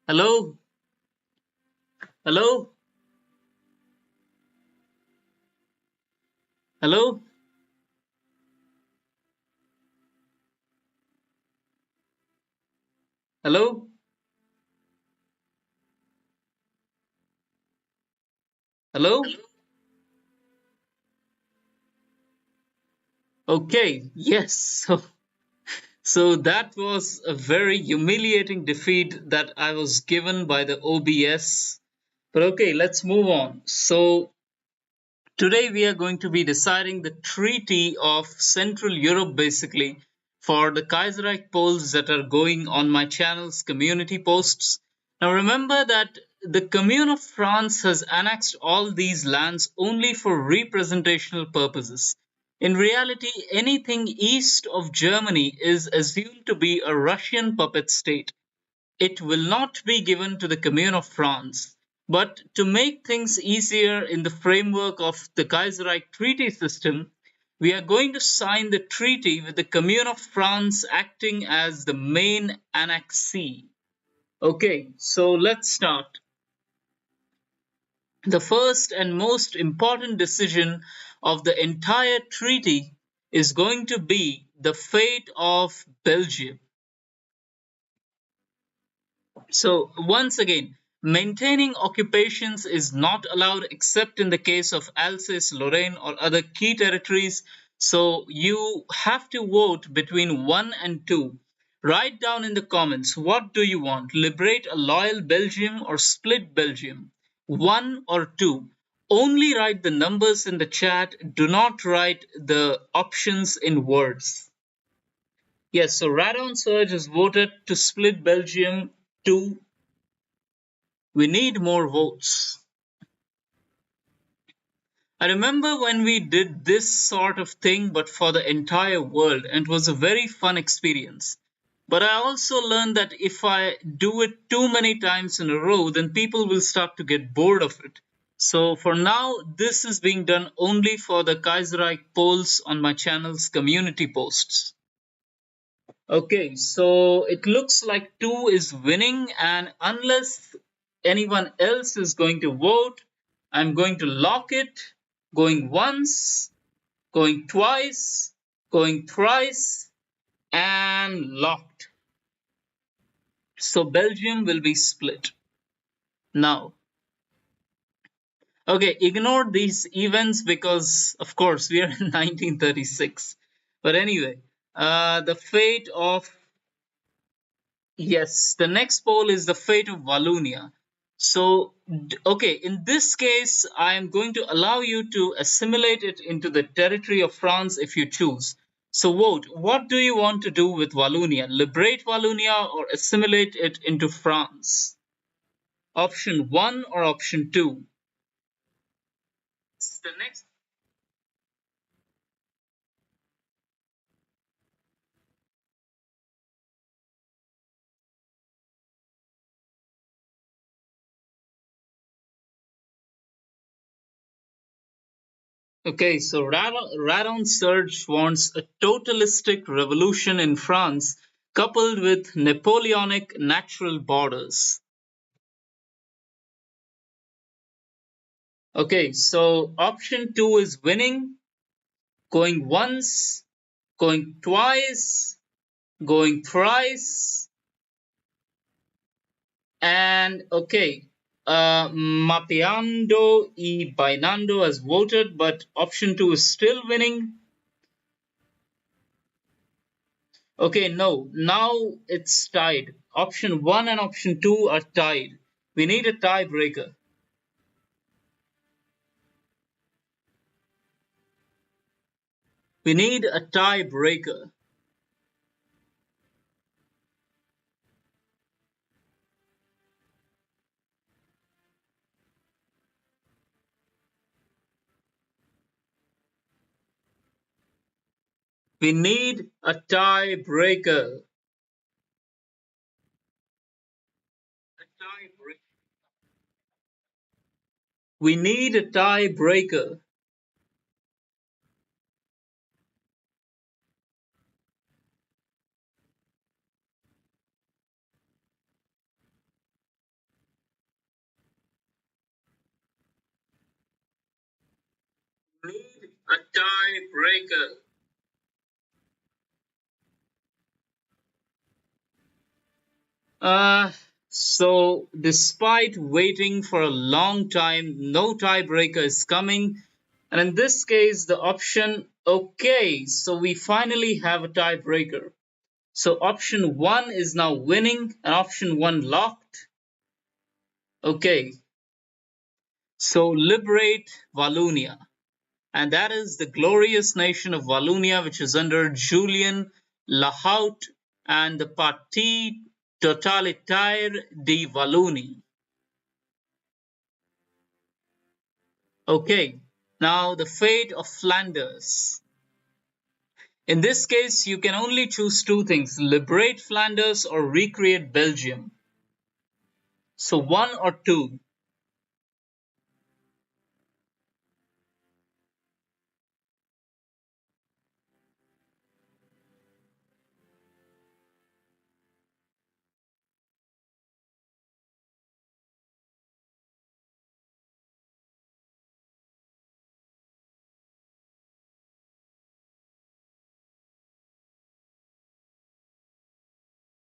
Hello? Hello? Hello? Hello? Hello? Okay, yes. So that was a very humiliating defeat that I was given by the OBS. But okay, let's move on. So today we are going to be deciding the Treaty of Central Europe basically for the Kaiserreich polls that are going on my channel's community posts. Now remember that the Commune of France has annexed all these lands only for representational purposes. In reality, anything east of Germany is assumed to be a Russian puppet state. It will not be given to the Commune of France. But to make things easier in the framework of the Kaiserreich treaty system, we are going to sign the treaty with the Commune of France acting as the main annexee. Okay, so let's start. The first and most important decision of the entire treaty is going to be the fate of Belgium. So, once again, maintaining occupations is not allowed except in the case of Alsace, Lorraine, or other key territories. So, you have to vote between 1 and 2. Write down in the comments what do you want? Liberate a loyal Belgium or split Belgium? 1 or 2. Only write the numbers in the chat. Do not write the options in words. Yes, so Radon Surge has voted to split Belgium 2. We need more votes. I remember when we did this sort of thing, but for the entire world, and it was a very fun experience. But I also learned that if I do it too many times in a row, then people will start to get bored of it. So for now, this is being done only for the Kaiserreich polls on my channel's community posts. Okay, so it looks like 2 is winning, and unless anyone else is going to vote, I'm going to lock it. Going once, going twice, going thrice, and locked. So Belgium will be split. Now, okay, ignore these events because, of course, we are in 1936. But anyway, the fate of yes, the next poll is the fate of Wallonia. So, okay, in this case, I am going to allow you to assimilate it into the territory of France if you choose. So, vote. What do you want to do with Wallonia? Liberate Wallonia or assimilate it into France? Option 1 or option 2? The next. Okay, so Radon Surge wants a totalistic revolution in France coupled with Napoleonic natural borders. Okay, so option 2 is winning, going once, going twice, going thrice, and okay, Mapeando y Bainando has voted, but option 2 is still winning. Okay, no, now it's tied. Option 1 and option 2 are tied. We need a tiebreaker. We need a tiebreaker. We need a tiebreaker. We need a tiebreaker. tiebreaker. Uh, so despite waiting for a long time, no tiebreaker is coming. And in this case, the option, okay, so we finally have a tiebreaker. So option one is now winning and option one locked. Okay, so liberate Wallonia. And that is the glorious nation of Wallonia, which is under Julian Lahaut and the Parti Totalitaire de Wallonie. Okay, now the fate of Flanders. In this case, you can only choose two things: liberate Flanders or recreate Belgium. So one or two.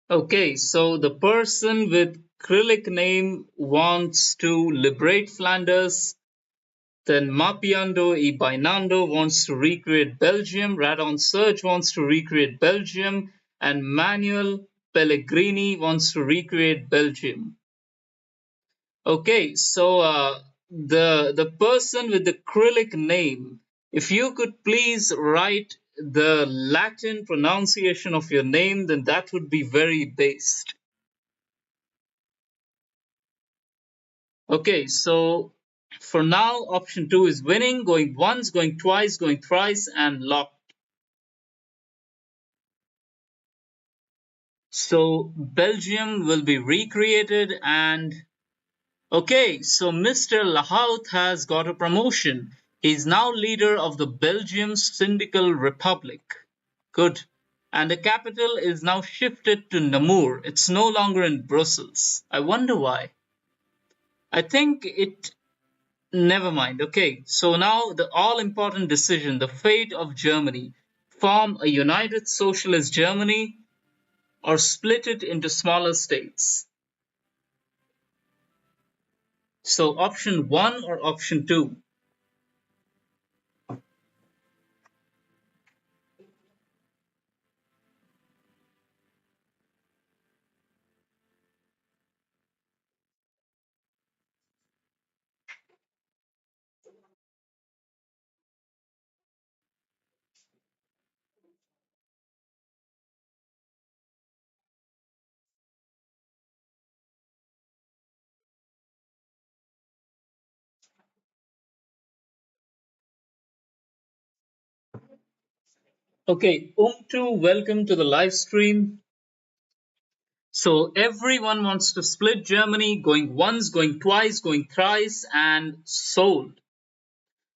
Okay, so the person with acrylic name wants to liberate Flanders. Then Mapiando y Bainando wants to recreate Belgium. Radon Serge wants to recreate Belgium. And Manuel Pellegrini wants to recreate Belgium. Okay, so the person with the acrylic name, if you could please write the Latin pronunciation of your name, then that would be very based. Okay, so for now, option two is winning, going once, going twice, going thrice, and locked. So Belgium will be recreated and okay, so Mr. Lahaut has got a promotion. He's now leader of the Belgium Syndical Republic. Good. And the capital is now shifted to Namur. It's no longer in Brussels. I wonder why. I think it. Never mind. Okay, so now the all important decision, the fate of Germany. Form a united socialist Germany or split it into smaller states. So option one or option two? Okay, welcome to the live stream. So everyone wants to split Germany, going once, going twice, going thrice, and sold.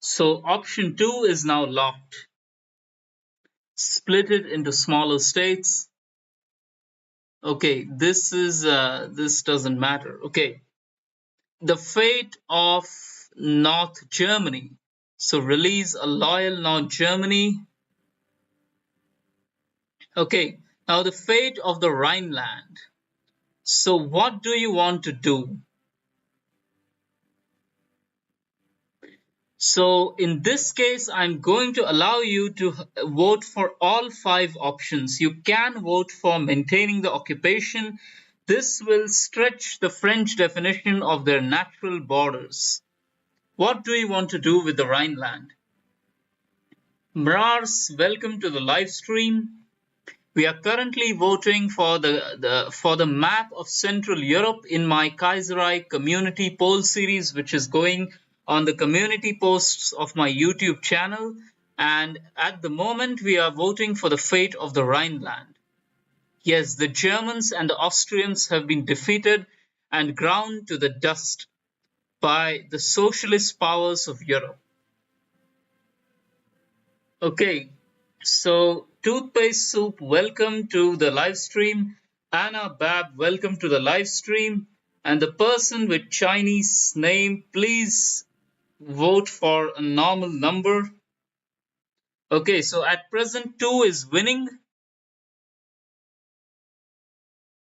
So option two is now locked. Split it into smaller states. Okay, this doesn't matter. Okay, the fate of North Germany. So release a loyal North Germany. Okay, now the fate of the Rhineland. So what do you want to do? So in this case, I'm going to allow you to vote for all five options. You can vote for maintaining the occupation. This will stretch the French definition of their natural borders. What do you want to do with the Rhineland? Mrars, welcome to the live stream. We are currently voting for the map of Central Europe in my Kaiserreich community poll series, which is going on the community posts of my YouTube channel. And at the moment, we are voting for the fate of the Rhineland. Yes, the Germans and the Austrians have been defeated and ground to the dust by the socialist powers of Europe. Okay, so Toothpaste Soup, welcome to the live stream. Anna Bab, welcome to the live stream. And the person with Chinese name, please vote for a normal number. Okay, so at present 2 is winning.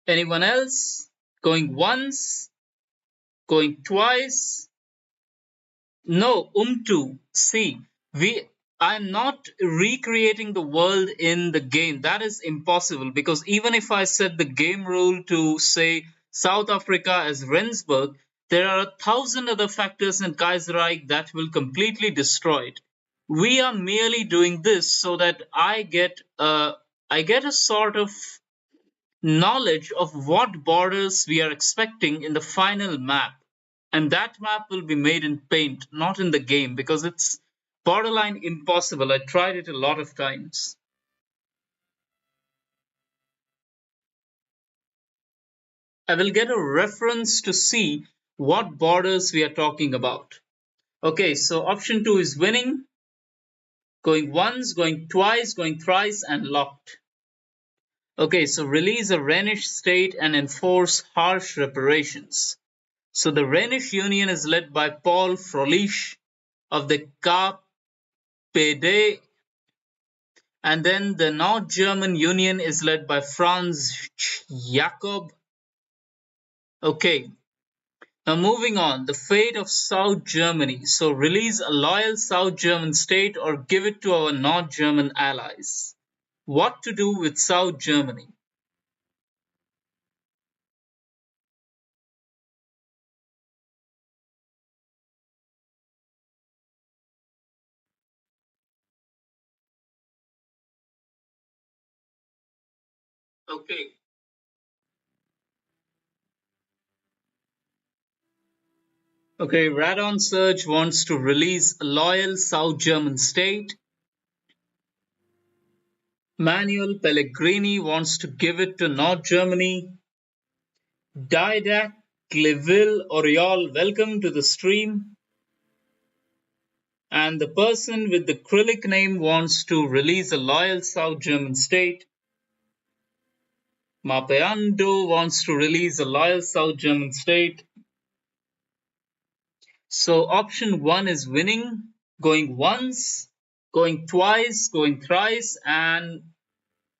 Anyone else? Going once, going twice. No, umtu. See, we I'm not recreating the world in the game. That is impossible because even if I set the game rule to say South Africa as Rendsburg, there are 1,000 other factors in Kaiserreich that will completely destroy it. We are merely doing this so that I get a sort of knowledge of what borders we are expecting in the final map. And that map will be made in paint, not in the game, because it's borderline impossible. I tried it a lot of times. I will get a reference to see what borders we are talking about. Okay, so option 2 is winning, going once, going twice, going thrice, and locked. Okay, so release a Rhenish state and enforce harsh reparations. So the Rhenish Union is led by Paul Froelich of the KPD, and then the North German Union is led by Franz Jakob. Okay, now moving on, the fate of South Germany. So release a loyal South German state or give it to our North German allies. What to do with South Germany? Okay, okay, Radon Surge wants to release a loyal South German state. Manuel Pellegrini wants to give it to North Germany. Didac Cliville Oriol, welcome to the stream. And the person with the acrylic name wants to release a loyal South German state. Mapeando wants to release a loyal South German state. So option 1 is winning, going once, going twice, going thrice, and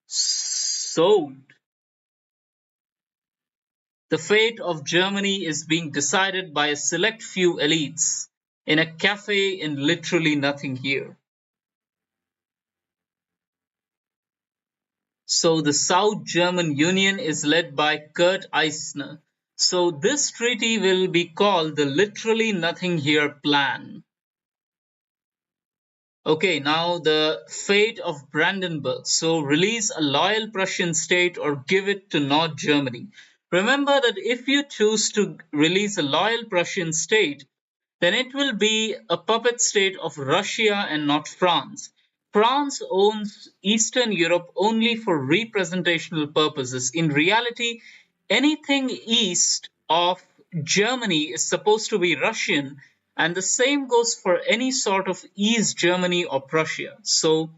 sold. The fate of Germany is being decided by a select few elites in a cafe in literally nothing here. So the South German Union is led by Kurt Eisner. So this treaty will be called the Literally Nothing Here Plan. Okay, now the fate of Brandenburg. So release a loyal Prussian state or give it to North Germany. Remember that if you choose to release a loyal Prussian state, then it will be a puppet state of Russia and not France. France owns Eastern Europe only for representational purposes. In reality, anything east of Germany is supposed to be Russian, and the same goes for any sort of East Germany or Prussia. So,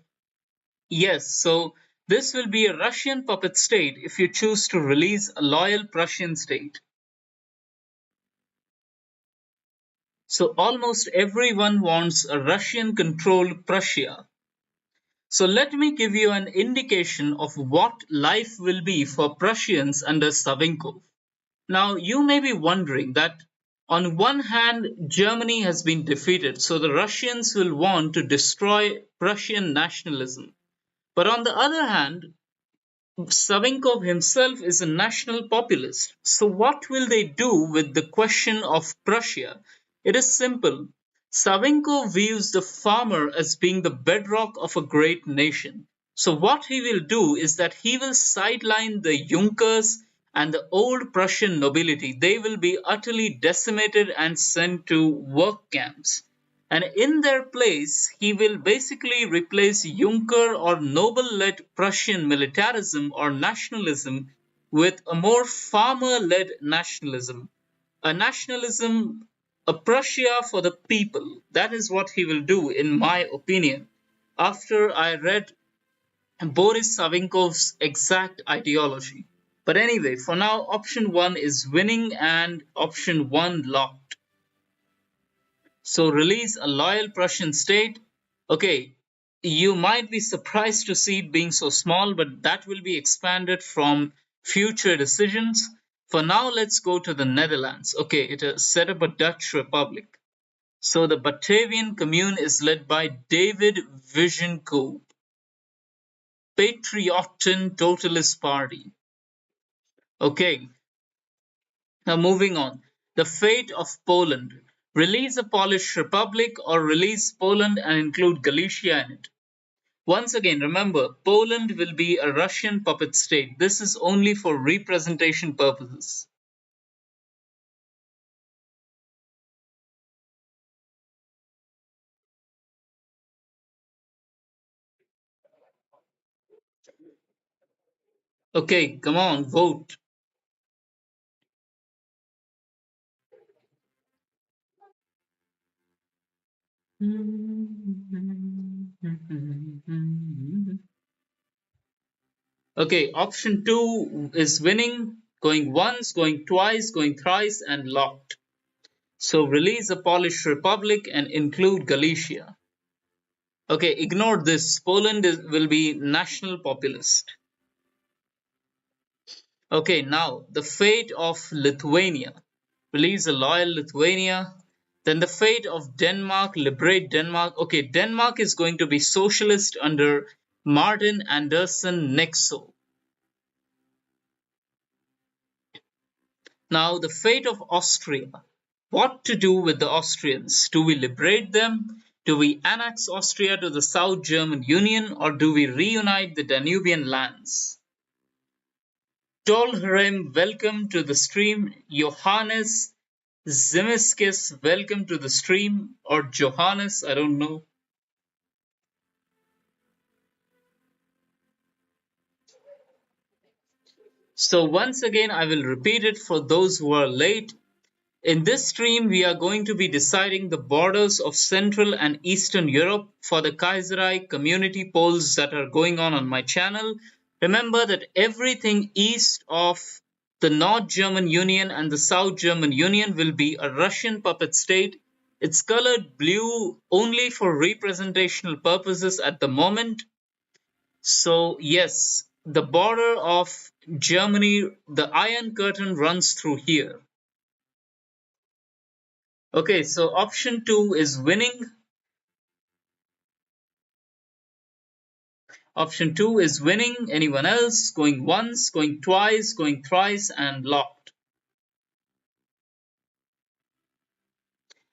yes, so this will be a Russian puppet state if you choose to release a loyal Prussian state. So almost everyone wants a Russian-controlled Prussia. So let me give you an indication of what life will be for Prussians under Savinkov. Now you may be wondering that on one hand Germany has been defeated, so the Russians will want to destroy Prussian nationalism. But on the other hand, Savinkov himself is a national populist. So what will they do with the question of Prussia? It is simple. Savinkov views the farmer as being the bedrock of a great nation. So what he will do is that he will sideline the Junkers and the old Prussian nobility. They will be utterly decimated and sent to work camps. And in their place, he will basically replace Junker or noble-led Prussian militarism or nationalism with a more farmer-led nationalism. A nationalism, a Prussia for the people. That is what he will do, in my opinion. After I read Boris Savinkov's exact ideology. But anyway, for now, option 1 is winning and option 1 locked. So release a loyal Prussian state. Okay, you might be surprised to see it being so small, but that will be expanded from future decisions. For now, let's go to the Netherlands. Okay, it has set up a Dutch republic. So the Batavian Commune is led by David Vigenkoob, Patriotten Totalist Party. Okay, now moving on. The fate of Poland. Release a Polish republic or release Poland and include Galicia in it. Once again, remember, Poland will be a Russian puppet state. This is only for representation purposes. Okay, come on, vote. Okay, option 2 is winning, going once, going twice, going thrice, and locked. So release a Polish republic and include Galicia. Okay, ignore this. Will be national populist. Okay, now the fate of Lithuania. Release a loyal Lithuania. Then the fate of Denmark, liberate Denmark. Okay, Denmark is going to be socialist under Martin Andersen Nexo. Now, the fate of Austria. What to do with the Austrians? Do we liberate them? Do we annex Austria to the South German Union? Or do we reunite the Danubian lands? Tolherem, welcome to the stream. Johannes Zimiskis, welcome to the stream. Or Johannes, I don't know. So once again, I will repeat it for those who are late. In this stream, we are going to be deciding the borders of Central and Eastern Europe for the Kaiserreich community polls that are going on my channel. Remember that everything east of the North German Union and the South German Union will be a Russian puppet state. It's colored blue only for representational purposes at the moment. So yes, the border of Germany, the Iron Curtain runs through here. Okay, so option 2 is winning. Option 2 is winning. Anyone else? Going once, going twice, going thrice, and locked.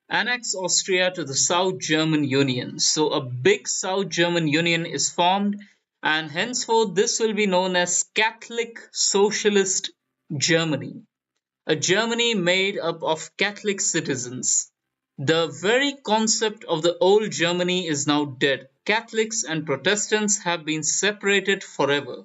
Annex Austria to the South German Union. So a big South German Union is formed, and henceforth this will be known as Catholic Socialist Germany. A Germany made up of Catholic citizens. The very concept of the old Germany is now dead. Catholics and Protestants have been separated forever.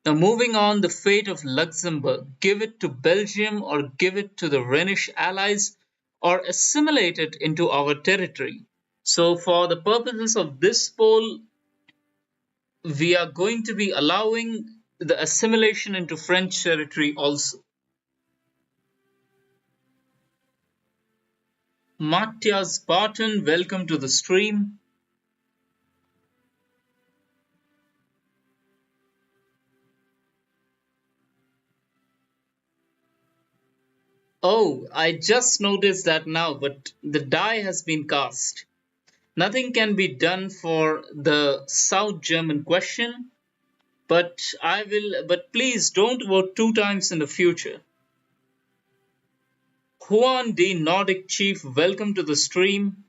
Now, moving on, the fate of Luxembourg. Give it to Belgium or give it to the Rhenish allies or assimilate it into our territory. So, for the purposes of this poll, we are going to be allowing the assimilation into French territory also. Matthias Barton, welcome to the stream. Oh, I just noticed that now, but the die has been cast. Nothing can be done for the South German question, but please don't vote 2 times in the future. Juan D. Nordic Chief, welcome to the stream.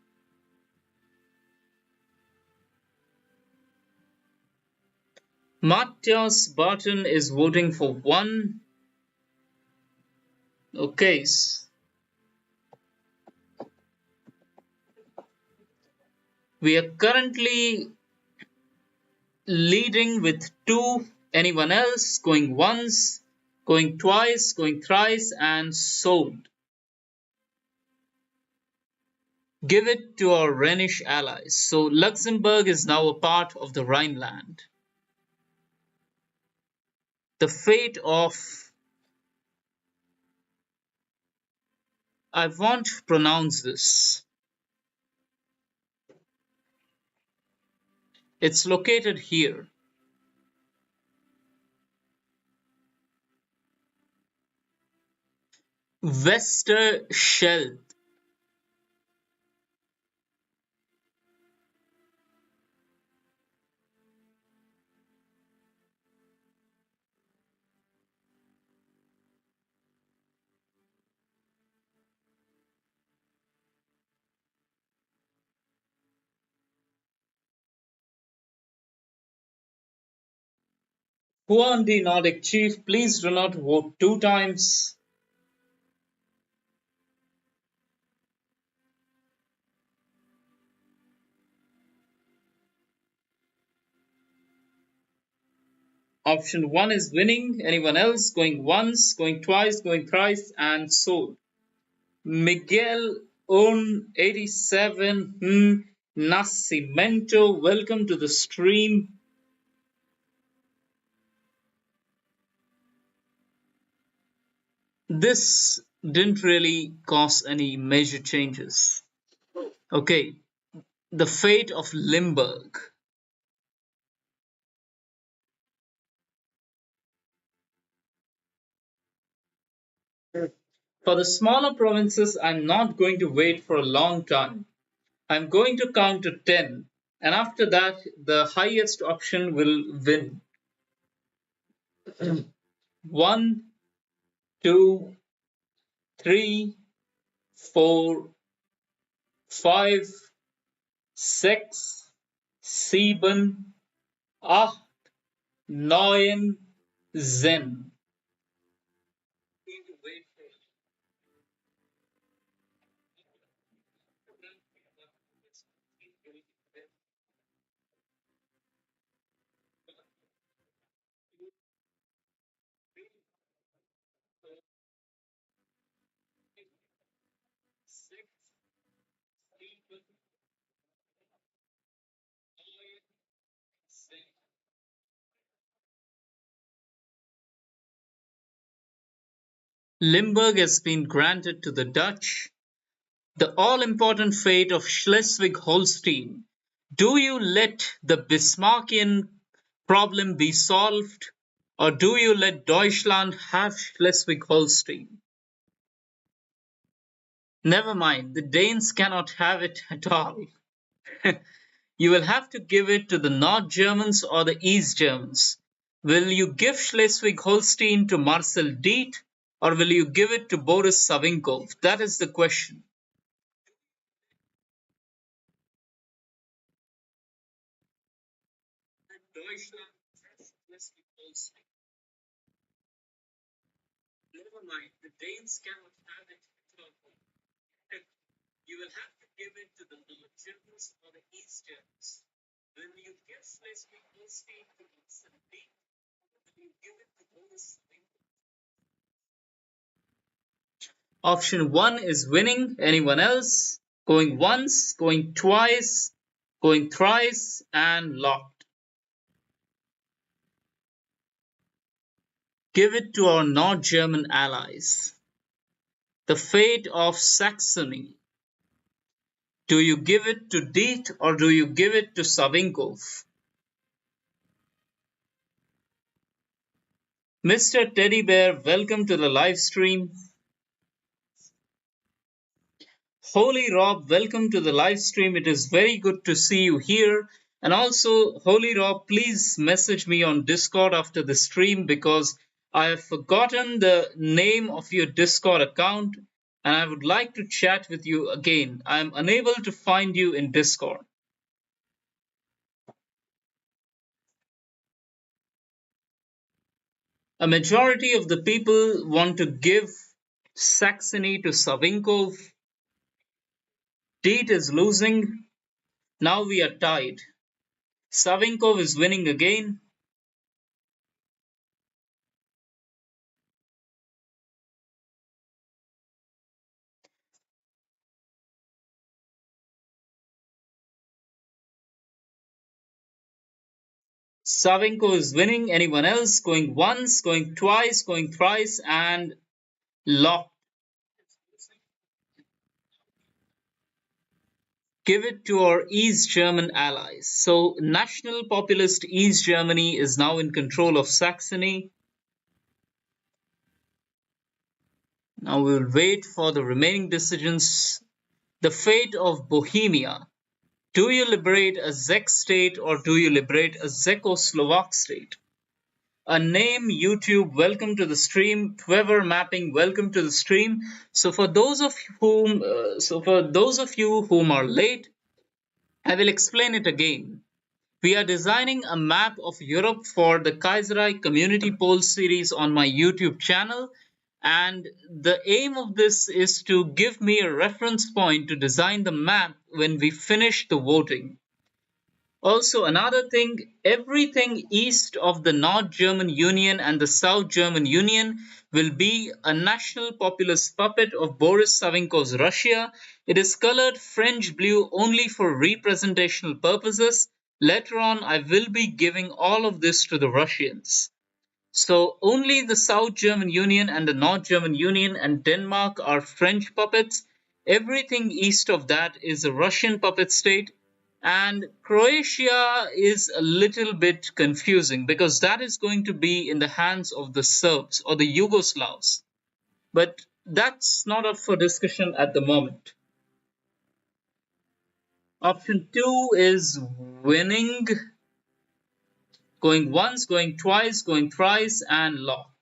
Matthias Barton is voting for 1. Okay. We are currently leading with 2. Anyone else? Going once, going twice, going thrice, and sold. Give it to our Rhenish allies. So Luxembourg is now a part of the Rhineland. The fate of... I won't pronounce this. It's located here. Westerschelde. Juan the Nordic chief, please do not vote two times. Option 1 is winning. Anyone else? Going once, going twice, going thrice, and sold. Miguel Un 87 Nascimento, welcome to the stream. This didn't really cause any major changes. Okay, the fate of Limburg. For the smaller provinces, I'm not going to wait for a long time. I'm going to count to 10, and after that, the highest option will win. 1, 2, 3, 4, 5, 6, 7, 8, 9, 10. Limburg has been granted to the Dutch. The all-important fate of Schleswig-Holstein. Do you let the Bismarckian problem be solved, or do you let Deutschland have Schleswig-Holstein? Never mind, the Danes cannot have it at all. You will have to give it to the North Germans or the East Germans. Will you give Schleswig-Holstein to Marcel Diet, or will you give it to Boris Savinkov? That is the question. Deutschland has Schleswig-Holstein. Never mind, the Danes cannot have it at all. You will have to give it to the North Germans or the East Germans. Will you give Schleswig-Holstein to Marcel Diet, or will you give it to Boris Savinkov? Option 1 is winning. Anyone else? Going once, going twice, going thrice, and locked. Give it to our North German allies. The fate of Saxony. Do you give it to Diet or do you give it to Savinkov? Mr. Teddy Bear, welcome to the live stream. Holy Rob, welcome to the live stream. It is very good to see you here. And also, Holy Rob, please message me on Discord after the stream because I have forgotten the name of your Discord account and I would like to chat with you again. I am unable to find you in Discord. A majority of the people want to give Saxony to Savinkov. Diet is losing. Now we are tied. Savinkov is winning again. Savinkov is winning. Anyone else? Going once, going twice, going thrice, and locked. give it to our East German allies. So, national populist East Germany is now in control of Saxony. Now we will wait for the remaining decisions. The fate of Bohemia. Do you liberate a Czech state or do you liberate a Czechoslovak state? A name, YouTube, welcome to the stream. Whoever mapping, welcome to the stream. So for those of you whom are late, I will explain it again. We are designing a map of Europe for the Kaiserreich Community Poll series on my YouTube channel, and the aim of this is to give me a reference point to design the map when we finish the voting. Also, another thing, everything east of the North German Union and the South German Union will be a national populist puppet of Boris Savinko's Russia. It is colored French blue only for representational purposes. Later on, I will be giving all of this to the Russians. So only the South German Union and the North German Union and Denmark are French puppets. Everything east of that is a Russian puppet state. And Croatia is a little bit confusing because that is going to be in the hands of the Serbs or the Yugoslavs. But that's not up for discussion at the moment. Option 2 is winning, going once, going twice, going thrice, and locked.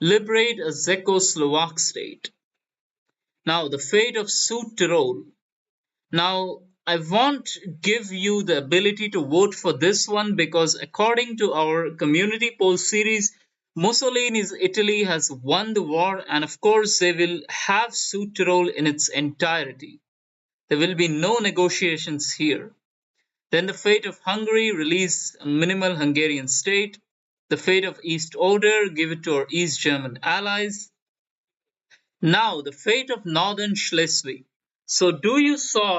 Liberate a Czechoslovak state. Now, the fate of Südtirol. Now, I won't give you the ability to vote for this one because according to our community poll series, Mussolini's Italy has won the war and of course they will have Südtirol in its entirety. There will be no negotiations here. Then the fate of Hungary, release a minimal Hungarian state. The fate of East Oder, give it to our East German allies. Now, the fate of Northern Schleswig. So, do you solve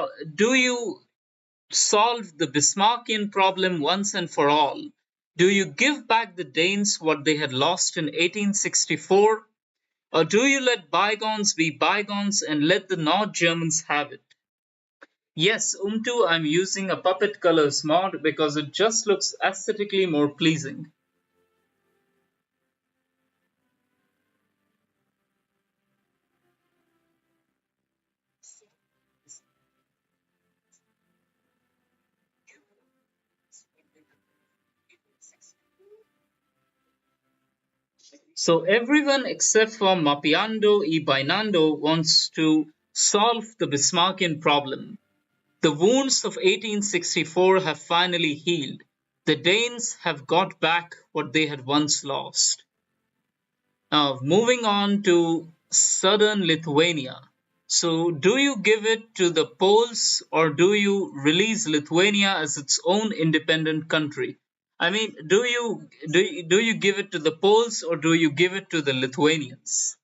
the Bismarckian problem once and for all? Do you give back the Danes what they had lost in 1864? Or do you let bygones be bygones and let the North Germans have it? Yes, I'm using a puppet colors mod because it just looks aesthetically more pleasing. So everyone except for Mapiando y Bainando wants to solve the Bismarckian problem. The wounds of 1864 have finally healed. The Danes have got back what they had once lost. Now, moving on to southern Lithuania. So, do you give it to the Poles or do you release Lithuania as its own independent country? I mean, do you give it to the Poles or do you give it to the Lithuanians?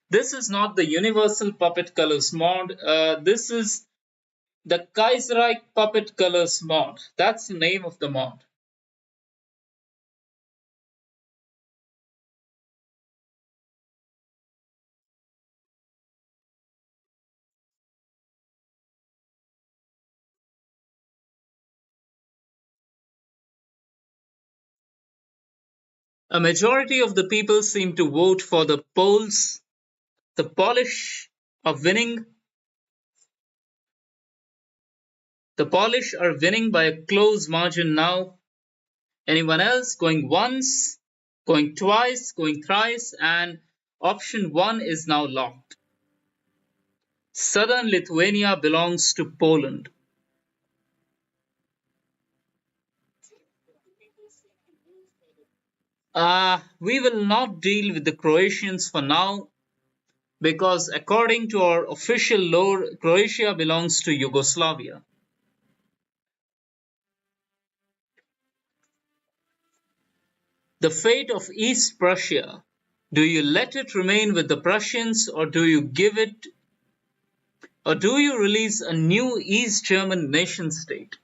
This is not the Universal Puppet Colors mod. This is the Kaiserreich Puppet Colors mod. That's the name of the mod. A majority of the people seem to vote for the Poles. The Polish are winning. The Polish are winning by a close margin now. Anyone else? Going once, going twice, going thrice, and option 1 is now locked. Southern Lithuania belongs to Poland. We will not deal with the Croatians for now because according to our official lore, Croatia belongs to Yugoslavia. The fate of East Prussia. Do you let it remain with the Prussians or do you release a new East German nation state?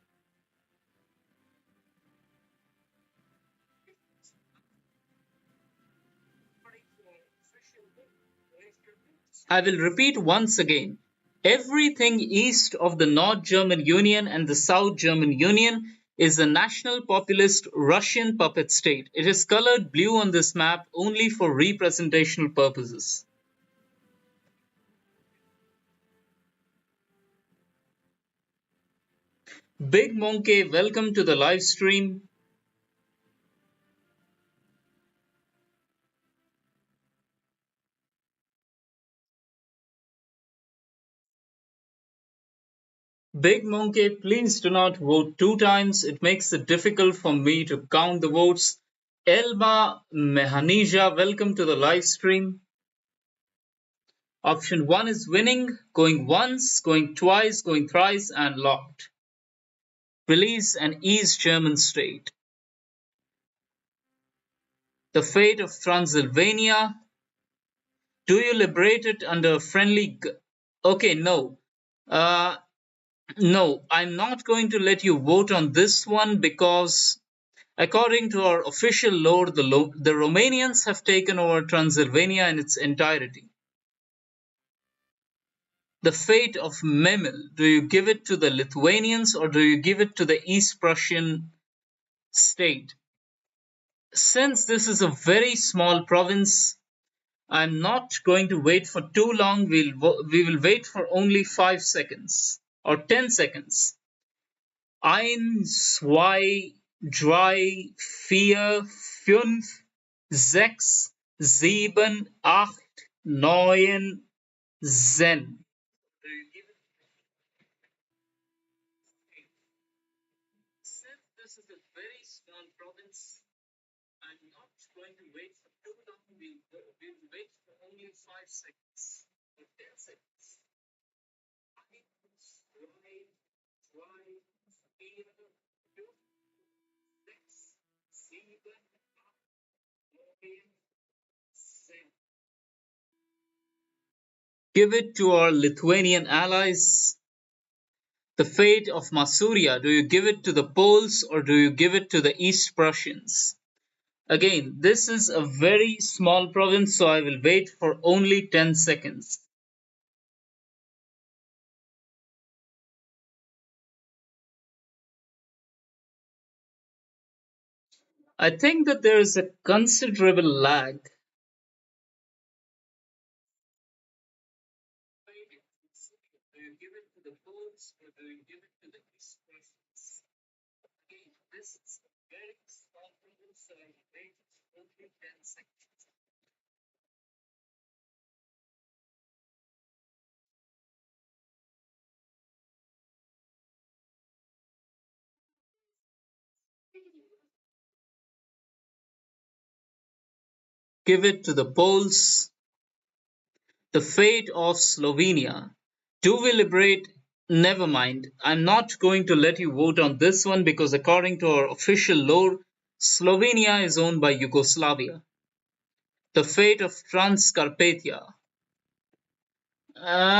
I will repeat once again. Everything east of the North German Union and the South German Union is a national populist Russian puppet state. It is colored blue on this map only for representational purposes. Big Monkey, welcome to the live stream. Big Monkey, please do not vote two times. It makes it difficult for me to count the votes. Elma Mehanija, welcome to the live stream. Option 1 is winning, going once, going twice, going thrice, and locked. Release an East German state. The fate of Transylvania. Do you liberate it under friendly... Okay, no. No, I'm not going to let you vote on this one because according to our official lore, the Romanians have taken over Transylvania in its entirety. The fate of Memel, do you give it to the Lithuanians or do you give it to the East Prussian state? Since this is a very small province, I'm not going to wait for too long. We will wait for only 5 seconds or 10 seconds. 1, 2, 3, 4, 5, 6, 7, 8, 9, 10. Since this is a very small province, I'm not going to wait for too long. We'll wait for only 5 seconds or 10 seconds. 1, 2, 3, 4, 5, 6, 7, 8, 9, 10. Give it to our Lithuanian allies. The fate of Masuria, do you give it to the Poles or do you give it to the East Prussians? Again, this is a very small province, so I will wait for only 10 seconds. I think that there is a considerable lag. Do you give it to the Poles or do you give it to the East Prussians? Again, this is a very small province, so I will wait for only 10 seconds. Give it to the Poles. The fate of Slovenia. Do we liberate? Never mind. I'm not going to let you vote on this one because according to our official lore, Slovenia is owned by Yugoslavia. The fate of Transcarpathia.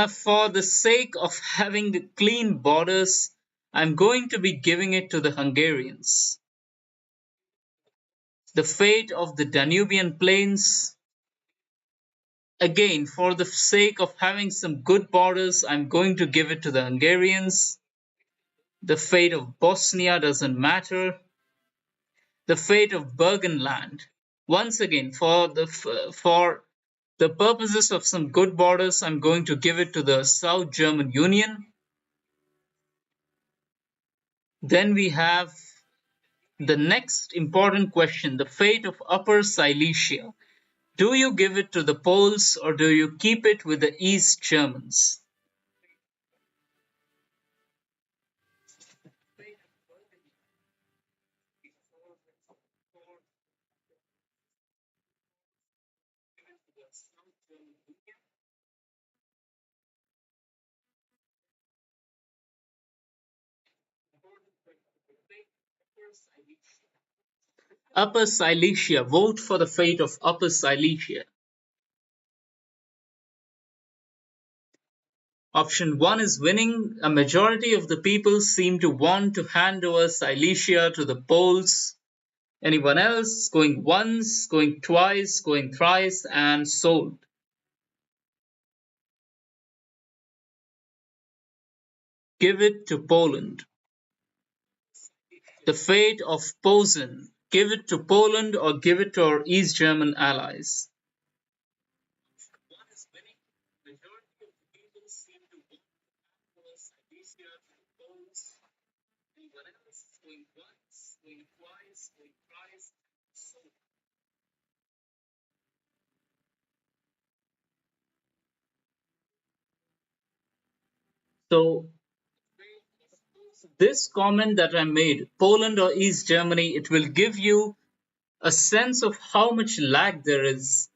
For the sake of having the clean borders, I'm going to be giving it to the Hungarians. The fate of the Danubian plains. Again, for the sake of having some good borders, I'm going to give it to the Hungarians. The fate of Bosnia doesn't matter. The fate of Burgenland. Once again, for the purposes of some good borders, I'm going to give it to the South German Union. Then we have the next important question, the fate of Upper Silesia. Do you give it to the Poles or do you keep it with the East Germans? Upper Silesia. Vote for the fate of Upper Silesia. Option 1 is winning. A majority of the people seem to want to hand over Silesia to the Poles. Anyone else? Going once, going twice, going thrice, and sold. give it to Poland. The fate of Posen, give it to Poland or give it to our East German allies. So this comment that I made, Poland or East Germany, it will give you a sense of how much lag there is.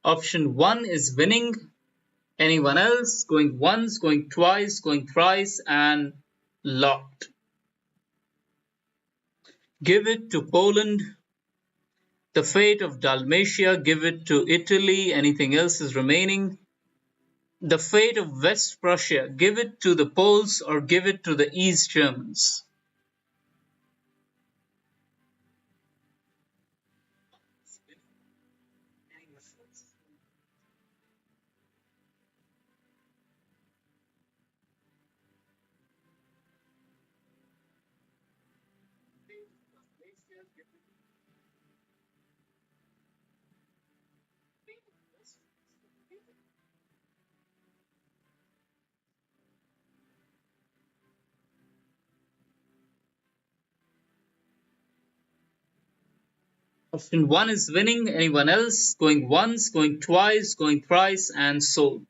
Option 1 is winning. Anyone else? Going once, going twice, going thrice, and locked. Give it to Poland. The fate of Dalmatia, give it to Italy. Anything else is remaining. The fate of West Prussia, give it to the Poles or give it to the East Germans. Option 1 is winning. Anyone else? Going once, going twice, going thrice, and sold.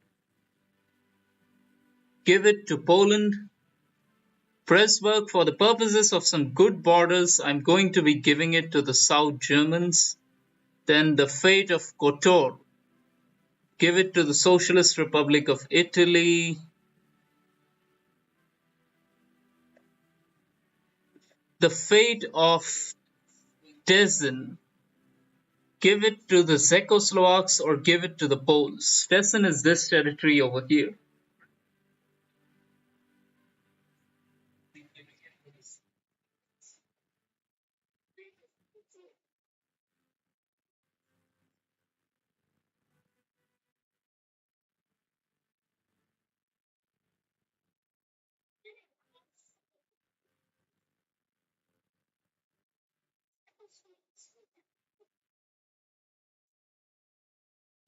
Give it to Poland. Pressburg, for the purposes of some good borders, I'm going to be giving it to the South Germans. Then the fate of Kotor, give it to the Socialist Republic of Italy. The fate of Tesin, give it to the Czechoslovaks or give it to the Poles. Tesin is this territory over here.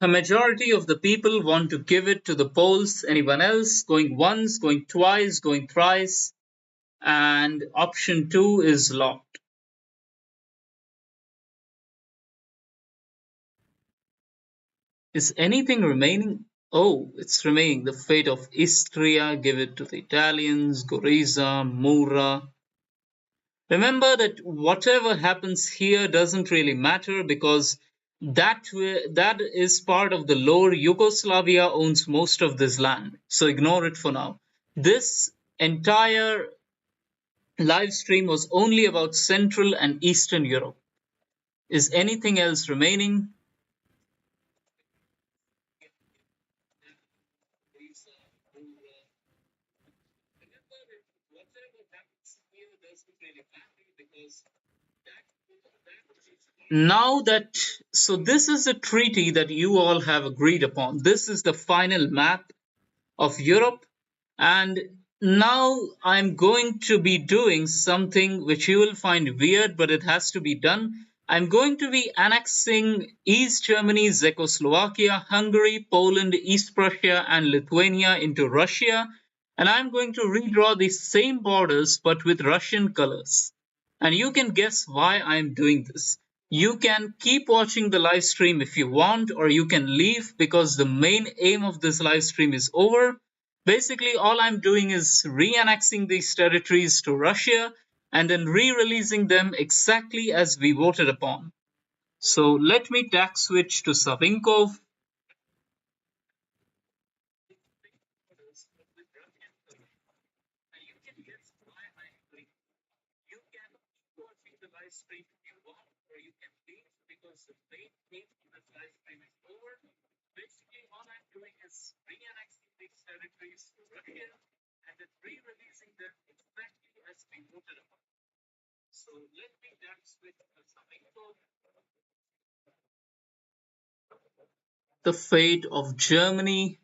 A majority of the people want to give it to the Poles. Anyone else? Going once, going twice, going thrice. And option 2 is locked. Is anything remaining? Oh, it's remaining. The fate of Istria, give it to the Italians. Goriza, Mura. Remember that whatever happens here doesn't really matter because that is part of the lower Yugoslavia owns most of this land. So ignore it for now. This entire live stream was only about Central and Eastern Europe. Is anything else remaining? Now that, so this is a treaty that you all have agreed upon. This is the final map of Europe. And now I'm going to be doing something which you will find weird, but it has to be done. I'm going to be annexing East Germany, Czechoslovakia, Hungary, Poland, East Prussia, and Lithuania into Russia. And I'm going to redraw the same borders but with Russian colors. And you can guess why I'm doing this. You can keep watching the live stream if you want, or you can leave because the main aim of this live stream is over. Basically, all I'm doing is re-annexing these territories to Russia and then re-releasing them exactly as we voted upon. So let me tag switch to Savinkov. Basically, all I'm doing is re-annexing these territories to Russia and then re-releasing them exactly as we voted upon. So let me tag switch to Savinkov. the fate of Germany.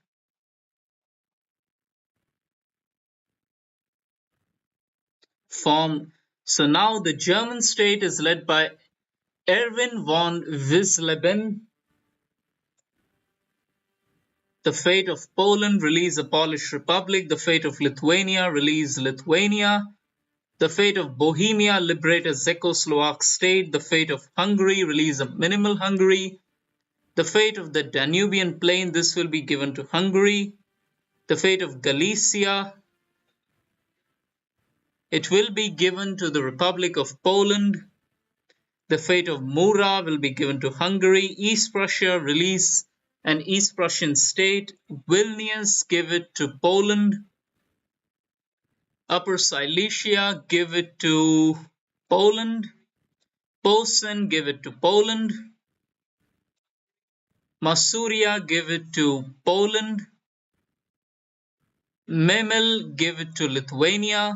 Form. So now the German state is led by Erwin von Wisleben. The fate of Poland, release a Polish Republic. The fate of Lithuania, release Lithuania. The fate of Bohemia, liberate a Czechoslovak state. The fate of Hungary, release a minimal Hungary. The fate of the Danubian plain, this will be given to Hungary. The fate of Galicia, it will be given to the Republic of Poland. The fate of Mura will be given to Hungary. East Prussia, release an East Prussian state. Vilnius, give it to Poland. Upper Silesia, give it to Poland. Posen, give it to Poland. Masuria, give it to Poland. Memel, give it to Lithuania.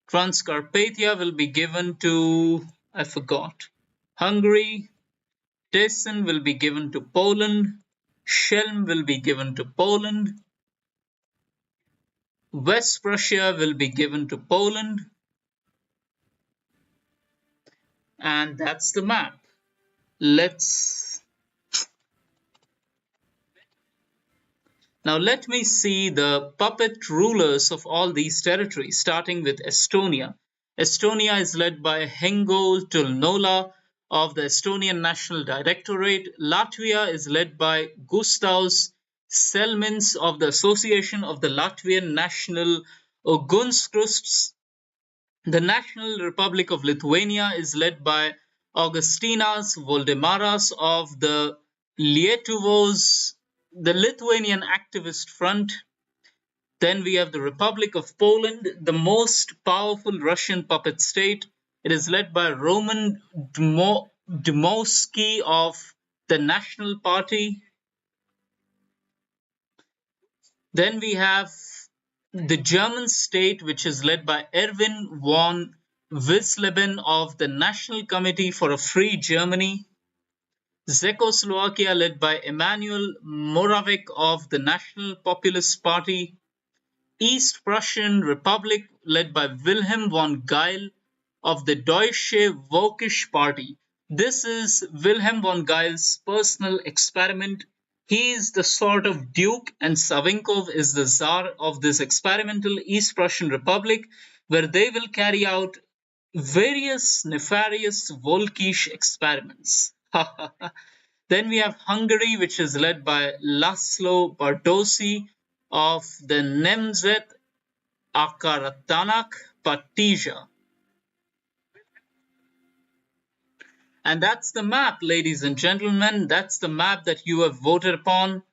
Transcarpathia will be given to, I forgot, Hungary. Tessen will be given to Poland. Chelm will be given to Poland. West Prussia will be given to Poland. And that's the map. Now let me see the puppet rulers of all these territories, starting with Estonia. Estonia is led by Hengo Tulnola of the Estonian National Directorate. Latvia is led by Gustaus Selmins of the Association of the Latvian National Ugunsgrūsts. The National Republic of Lithuania is led by Augustinas Voldemaras of the Lietuvos, the Lithuanian Activist Front. Then we have the Republic of Poland, the most powerful Russian puppet state. It is led by Roman Dmowski of the National Party. Then we have the German state, which is led by Erwin von Wisleben of the National Committee for a Free Germany. Czechoslovakia, led by Emanuel Moravec of the National Populist Party. East Prussian Republic, led by Wilhelm von Geil of the Deutsche Völkische Party. This is Wilhelm von Geil's personal experiment. He is the sort of duke, and Savinkov is the czar of this experimental East Prussian Republic, where they will carry out various nefarious Volkisch experiments. Then we have Hungary, which is led by Laszlo Bardosi of the Nemzet Akaratának Partija. And that's the map, ladies and gentlemen. That's the map that you have voted upon.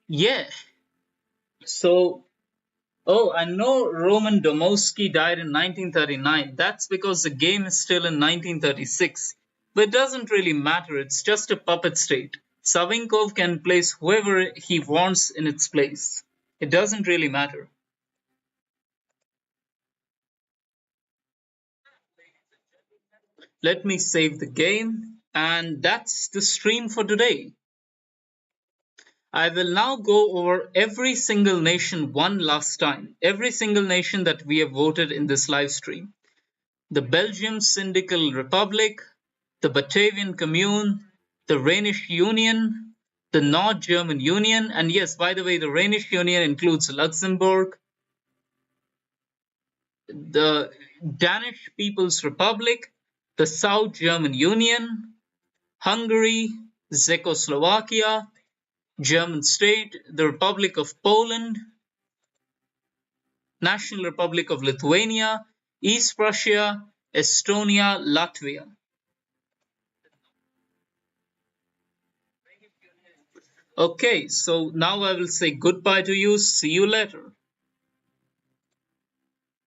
Yeah. So, oh, I know Roman Domowski died in 1939. That's because the game is still in 1936. But it doesn't really matter. It's just a puppet state. Savinkov can place whoever he wants in its place. It doesn't really matter. Let me save the game. And that's the stream for today. I will now go over every single nation one last time. Every single nation that we have voted in this live stream. The Belgium Syndical Republic, the Batavian Commune, the Rhenish Union, the North German Union, and yes, by the way, the Rhenish Union includes Luxembourg, the Danish People's Republic, the South German Union, Hungary, Czechoslovakia, German State, the Republic of Poland, National Republic of Lithuania, East Prussia, Estonia, Latvia. Okay, so now I will say goodbye to you. See you later.